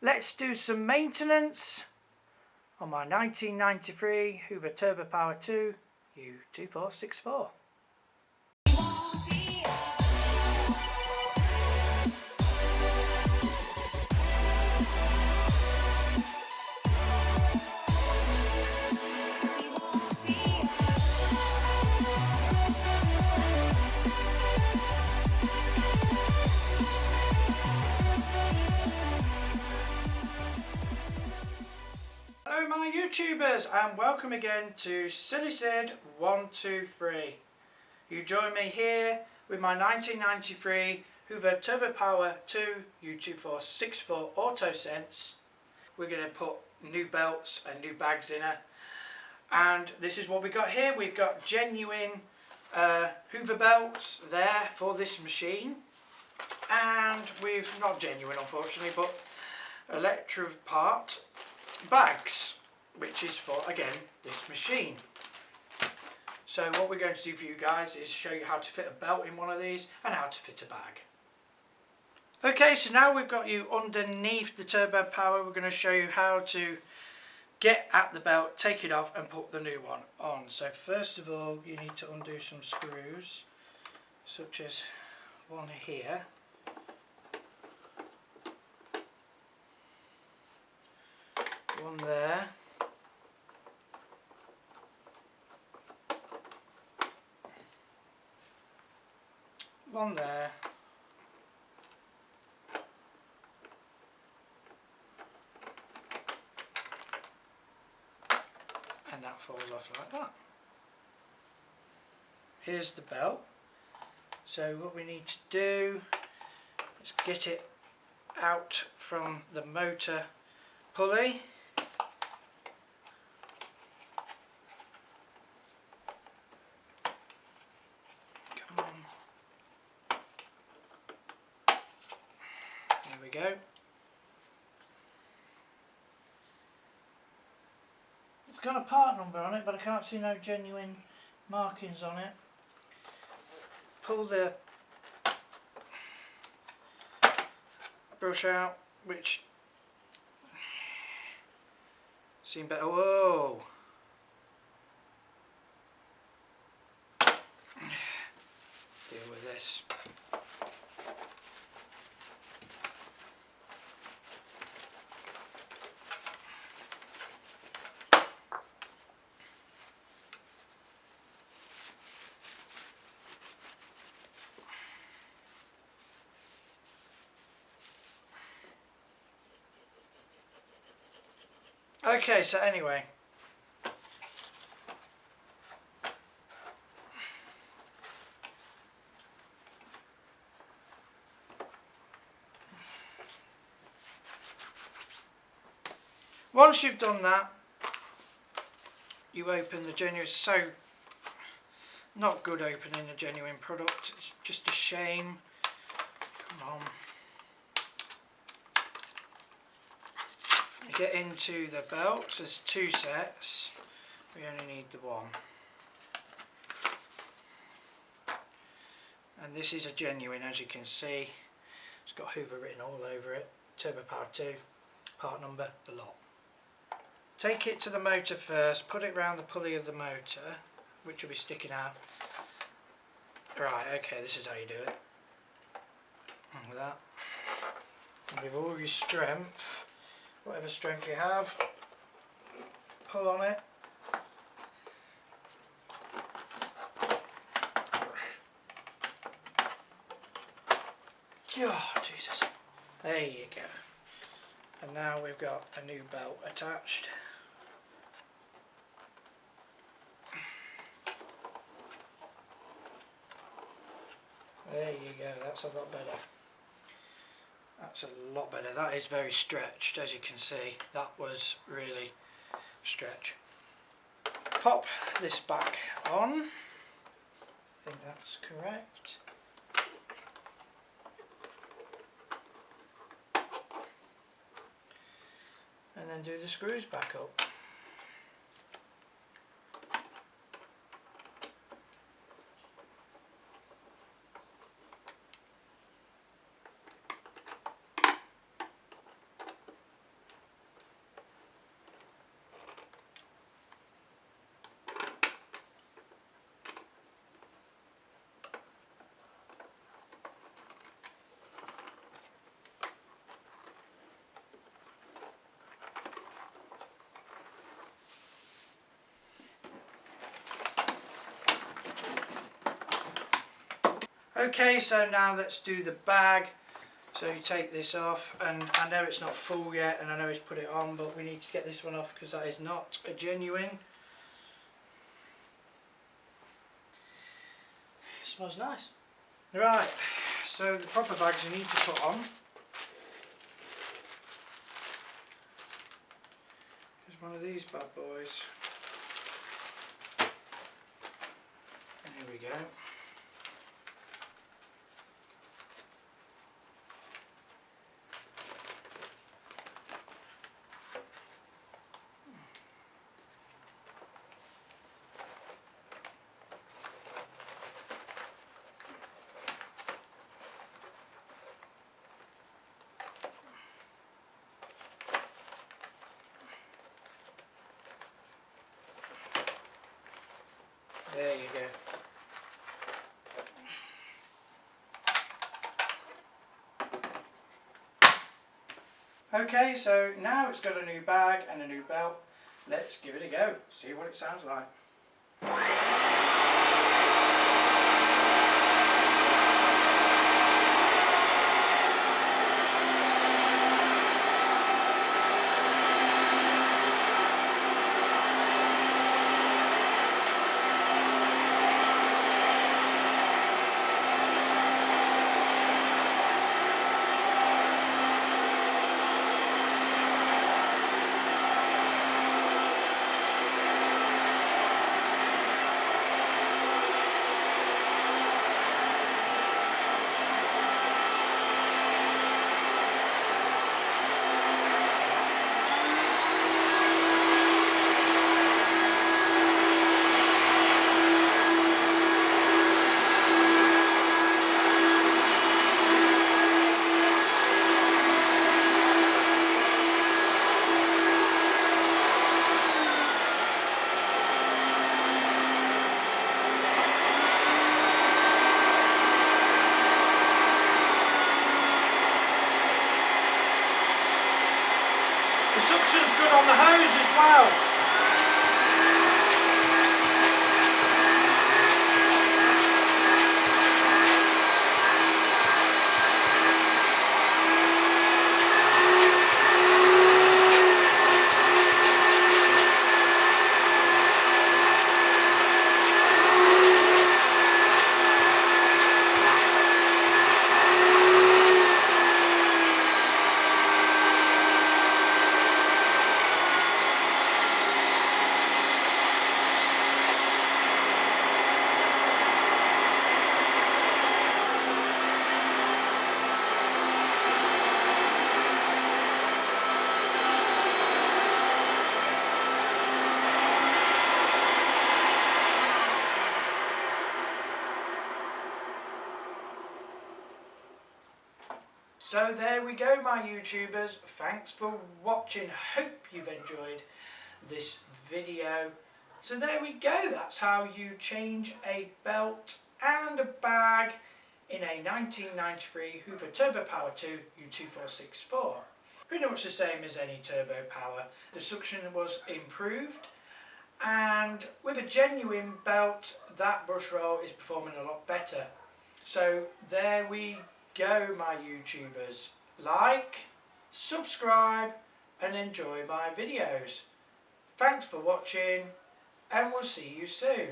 let's do some maintenance on my 1993 Hoover turbopower 2 U2464. Hello my YouTubers, and welcome again to Silly Sid 123. You join me here with my 1993 Hoover turbopower 2 U2464 AutoSense. We're going to put new belts and new bags in her, and this is what we got here. We've got genuine Hoover belts there for this machine, and we've not genuine unfortunately, but electro part bags, which is for, again, this machine. So what we're going to do for you guys is show you how to fit a belt in one of these and how to fit a bag. Okay, so now we've got you underneath the turbo power, we're going to show you how to get at the belt, take it off and put the new one on. So first of all, you need to undo some screws, such as one here. One there, one there, and that falls off like that. Here's the belt. So what we need to do is get it out from the motor pulley. There we go. It's got a part number on it, but I can't see no genuine markings on it. Pull the brush out, which seemed better. Whoa! Deal with this. Okay, so anyway, once you've done that, you open the genuine. So not good opening a genuine product, it's just a shame. Come on. You get into the belts, there's two sets, we only need the one. And this is a genuine, as you can see. It's got Hoover written all over it, turbopower 2, part number, the lot. Take it to the motor first, put it round the pulley of the motor, which will be sticking out. Right, okay, this is how you do it. And with that, and with all your strength, whatever strength you have, pull on it. God, Jesus. There you go. And now we've got a new belt attached. There you go, that's a lot better. That's a lot better. That is very stretched, as you can see. That was really stretch. Pop this back on. I think that's correct. And then do the screws back up. Okay, so now let's do the bag. So you take this off, and I know it's not full yet, and I know he's put it on, but we need to get this one off because that is not a genuine. It smells nice. Right, so the proper bags you need to put on. There's one of these bad boys. And here we go. There you go. Okay, so now it's got a new bag and a new belt. Let's give it a go, see what it sounds like. The suction's good on the hose as well. So there we go, my YouTubers. Thanks for watching. Hope you've enjoyed this video. So there we go. That's how you change a belt and a bag in a 1993 Hoover turbopower 2 U2464. Pretty much the same as any turbo power. The suction was improved, and with a genuine belt, that brush roll is performing a lot better. So there we go, my YouTubers. Like, subscribe and enjoy my videos. Thanks for watching, and we'll see you soon.